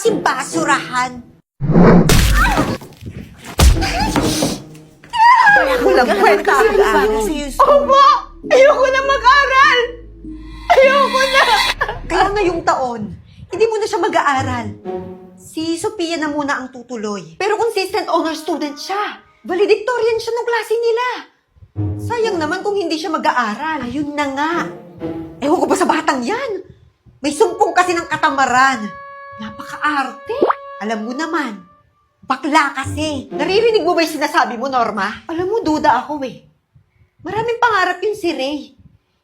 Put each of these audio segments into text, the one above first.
kasi basurahan. Walang kwenta ang mag-aaral sa'yo. Opo! Ayoko na mag-aral! Ayoko na! Kaya ngayong taon, hindi mo na siya mag-aaral. Si Sophia na muna ang tutuloy. Pero consistent honor student siya. Valedictorian siya ng klase nila. Sayang naman kung hindi siya mag-aaral. Ayun na nga. Ewan ko ba sa batang yan? May sumpong kasi ng katamaran. Napaka-arte. Alam mo naman, bakla kasi. Naririnig mo ba yung sinasabi mo, Norma? Alam mo, duda ako eh. Maraming pangarap yung si Ray.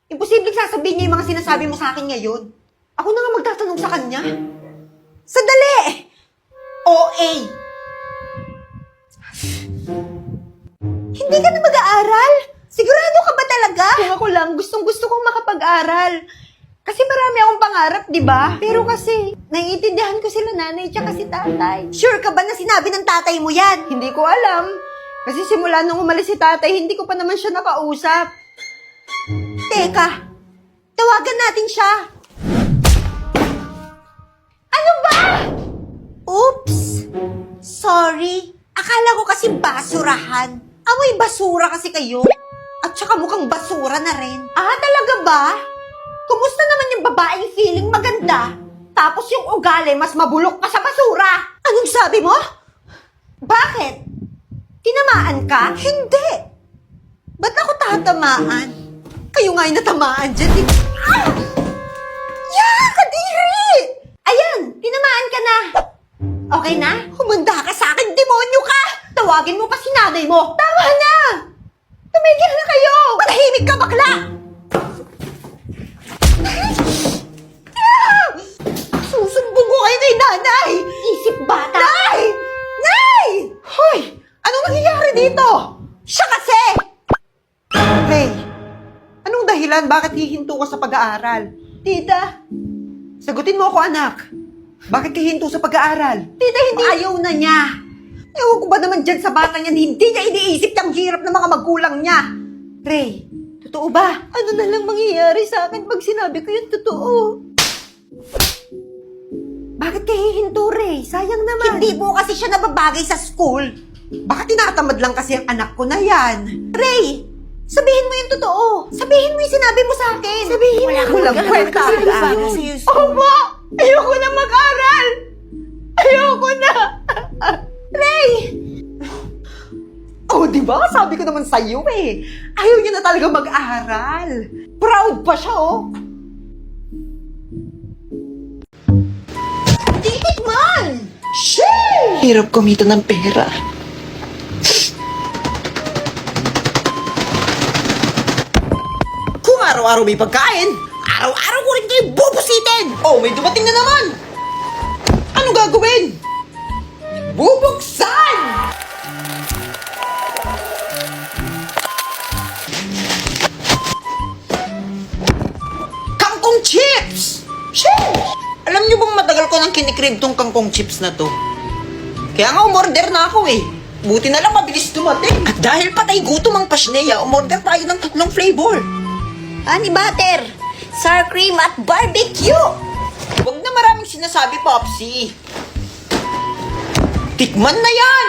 Imposibleng sasabihin niya yung mga sinasabi mo sa akin ngayon. Ako na nga magtatanong sa kanya. Sandali! OA! Hindi ka na mag-aaral? Sigurado ka ba talaga? Kung ako lang, gustong-gusto kong makapag-aral. Kasi marami akong pangarap, di ba? Pero kasi, naiintindihan ko sila nanay tsaka si tatay. Sure ka ba na sinabi ng tatay mo yan? Hindi ko alam. Kasi simula nung umalis si tatay, hindi ko pa naman siya nakausap. Teka, tawagan natin siya. Ano ba? Oops! Sorry. Akala ko kasi basurahan. Amoy basura kasi kayo. At saka mukhang basura na rin. Ah, talaga ba? Kumusta naman yung babaeng feeling maganda? Tapos yung ugali mas mabulok pa sa basura. Anong sabi mo? Bakit? Tinamaan ka? Hindi. Ba't ako tatamaan? Kayo nga yung natamaan dyan. Ah! Yeah, kadiri! Ayan, tinamaan ka na. Okay na? Humanda ka sa akin, demonyo ka! Tawagin mo pa si nanay mo. Tama na! Tumigil na kayo! Manahimik ka, bakla! Susumbong ko kayo kay nanay! Isip bata! Nay! Nay! Hoy! Anong nangyayari dito? Siya kasi! Ray, anong dahilan bakit hihinto ka sa pag-aaral? Tita, Sagutin mo ako, anak. Bakit hihinto sa pag-aaral? tita, hindi. Ayaw na niya. Ewan ko ba naman dyan sa bata niyan, hindi niya iniisip yung hirap ng mga magulang niya. Ray, totoo ba? Ano na lang mangyayari sa akin pag sinabi ko yung totoo? Bakit ka hihinto, Ray? Sayang naman. Hindi mo kasi siya nababagay sa school. Baka tinatamad lang kasi ang anak ko na yan. Ray, sabihin mo yung totoo. Sabihin mo yung sinabi mo sa akin. Sabihin mo. Walang kwenta ang mag-aaral sa'yo. Opo! Ayoko na mag-aral! Ayoko na! Ray! Oh, di ba? Sabi ko naman sa'yo eh. Ayaw niya na talaga mag-aral. Proud pa siya, oh. Titik man! Shee! Hirap kumita ng pera. Kung araw-araw may pagkain, araw-araw ko rin kayo bubusitin! Oh, may dumating na naman! Ano gagawin? Bubuksan! Kangkong chips! Sheesh! Alam niyo bang matagal ko nang kinikrib tong kangkong chips na to? Kaya nga umorder na ako eh. Buti na lang mabilis dumating. At dahil patay gutom ang pasneya, umorder tayo ng 3 flavor. Honey butter, sour cream at barbecue! Huwag na maraming sinasabi, Popsi. Tikman na yan!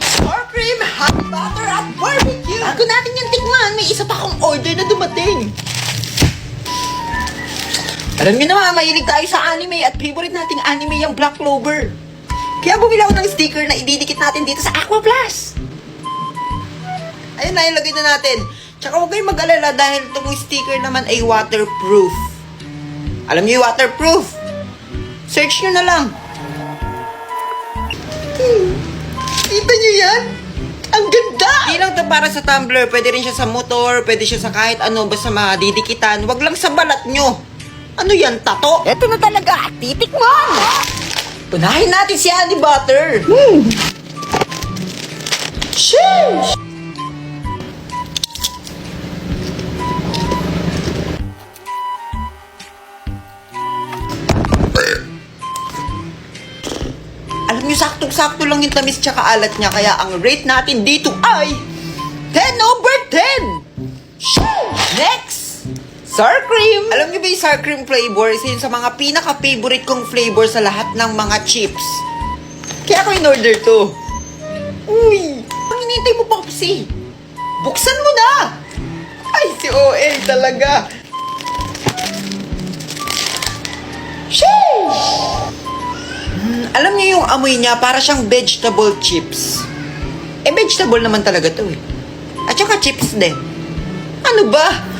Sour cream, hot butter at barbecue! Bago natin yung tikman, may isa pa akong order na dumating. Alam niyo naman, mahilig tayo sa anime at favorite nating anime yung Black Clover. Kaya bumili ako ng sticker na ididikit natin dito sa Aqua Plus. Ayun na, ilagay na natin. Tsaka huwag kayong mag-alala dahil itong sticker naman ay waterproof. Alam niyo yung waterproof? Search nyo na lang. Kita niyo yan? Ang ganda! Di lang to para sa tumbler. Pwede rin siya sa motor, pwede siya sa kahit ano, basta madidikitan. Huwag lang sa balat nyo. Ano yan, tato? Eto na talaga, titikman! Unahin natin si Honey Butter. Sheesh! Alam niyo, saktong-sakto lang yung tamis tsaka alat niya. Kaya ang rate natin dito ay 10/10! Sheesh! Next! Sour cream! Alam niyo ba yung sour cream flavor? Isa yun sa mga pinaka-favorite kong flavor sa lahat ng mga chips. Kaya ako in-order to. Uy! Ang hinintay mo pa kasi? Buksan mo na! Ay, si OA talaga. Sheesh! Alam niyo yung amoy niya, para siyang vegetable chips. Eh, vegetable naman talaga to eh. At saka chips din. Ano ba?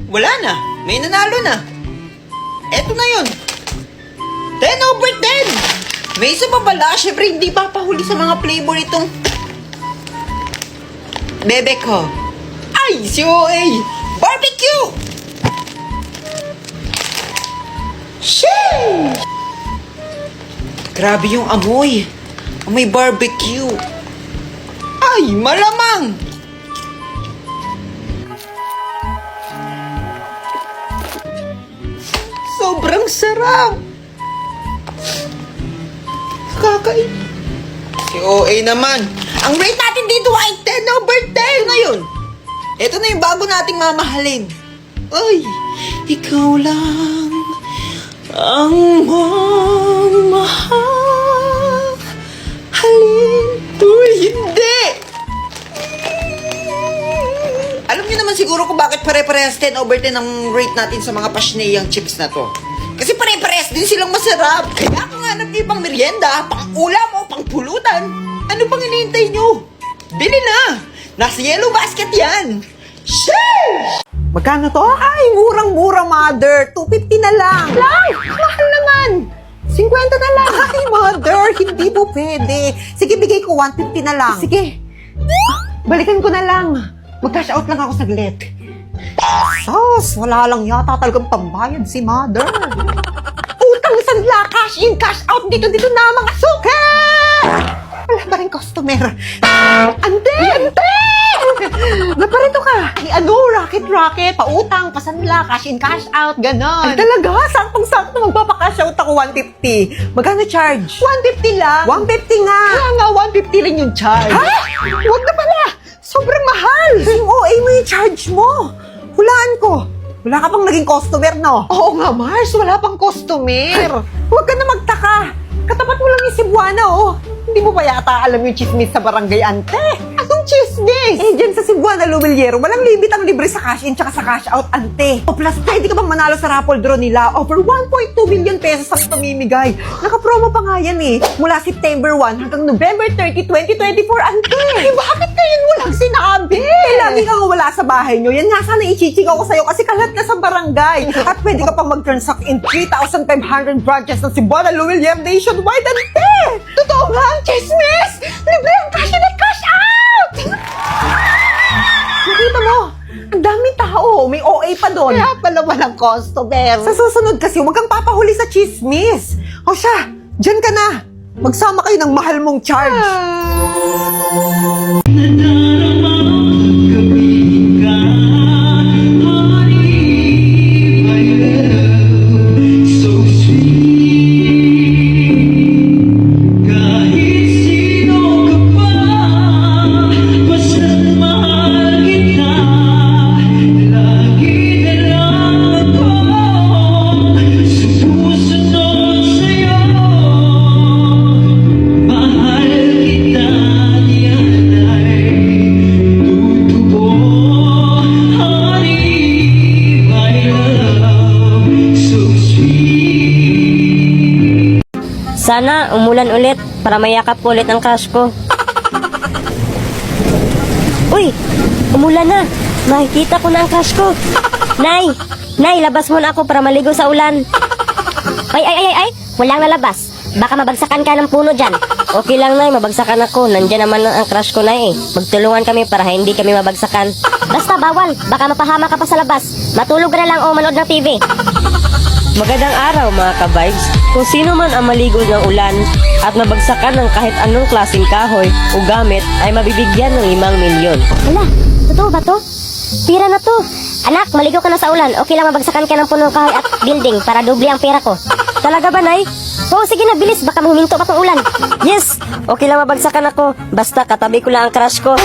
Wala na. May nanalo na. Eto na yun. 10 over 10. May isa pa pala. Siyempre, hindi papahuli sa mga flavor itong bebe ko. Ay, si OA. Barbecue! Sheesh! Grabe yung amoy. Amoy barbecue. Ay, malamang! Sobrang sarap! Kakain. Si OA naman. Ang rate natin dito ay 10 over 10 ngayon. Ito na yung bago nating mamahalin. Ay, ikaw lang ang mamahal. Halin. Uy, hindi! Alam niyo naman siguro kung bakit pare-parehas 10 over 10 ang rate natin sa mga pasneyang chips na to. Kasi pare-parehas din silang masarap. Kaya kung hanap niyo pang merienda, pang ulam o pang pulutan, ano pang hinihintay niyo? Bili na! Nasa yellow basket yan! Sheesh! Magkano to? Ay, murang-mura, mother. 250 na lang. Lang! Mahal naman. 50 na lang. Ay, mother, hindi po pwede. Sige, bigay ko 150 na lang. Sige. Balikan ko na lang. Mag-cash out lang ako saglit. Sos, wala lang yata talagang pambayad si mother. Utang sanla, cash in, cash out, dito na mga suka! Wala ba rin customer? Ante! Ante! Naparito ka. Ay, ano, racket, pautang, pasanla, cash in, cash out, ganon. Ay, talaga? Saktong-sakto, magpapakash out ako 150. Magkano charge? 150 lang. 150 nga. Kaya nga, 150 rin yung charge. Ha? Huwag na pala. Sobrang mahal. Yung OA mo yung charge mo. Hulaan ko. Wala ka pang naging customer, no? Oo nga, Mars. Wala pang customer. Huwag ka na magtaka. Katapat mo lang yung Cebuana, oh. Hindi mo ba yata alam yung chismis sa barangay, ante? Anong chismis? Eh, dyan sa Cebuana, Lumiliero, walang limit ang libre sa cash in tsaka sa cash out, ante. O plus, pwede ka bang manalo sa raffle draw nila? Over 1.2 million pesos ang pamimigay. Naka-promo pa nga yan eh. Mula September 1 hanggang November 30, 2024, ante. Eh, bakit ngayon mo lang sinabi? Eh, lagi ka nga wala sa bahay nyo. Yan nga sana ichiching ako sa'yo kasi kalat ka sa barangay. At pwede ka pang mag-transact in 3,500 branches ng Cebuana, Lumiliero nationwide, ante. Totoo nga ang chismis! Libre ang cash in at cash out! Nakita mo? Ang daming tao. May OA pa doon. Kaya pala walang customer. Sa susunod kasi, huwag kang papahuli sa chismis. O siya, dyan ka na. Magsama kayo ng mahal mong charge. Sana umulan ulit para mayakap ko ulit ang crush ko. Uy! Umulan na! Makikita ko na ang crush ko. Nay! Nay, labas muna ako para maligo sa ulan. Ay! Walang lalabas. Baka mabagsakan ka ng puno dyan. Okay lang, Nay. Mabagsakan ako. Nandyan naman ang crush ko, Nay. Magtulungan kami para hindi kami mabagsakan. Basta bawal. Baka mapahama ka pa sa labas. Matulog ka na lang o manood ng TV. Magandang araw mga ka-vibes. Kung sino man ang maligo ng ulan at mabagsakan ng kahit anong klaseng kahoy o gamit ay mabibigyan ng 5 milyon. Wala, totoo ba to? Pira na to. Anak, maligo ka na sa ulan. Okay lang mabagsakan ka ng punong kahoy at building para doble ang pera ko. Talaga ba, Nay? Oo, sige na, bilis. Baka huminto pa tong ulan. Yes! Okay lang mabagsakan ako. Basta katabi ko lang ang crush ko.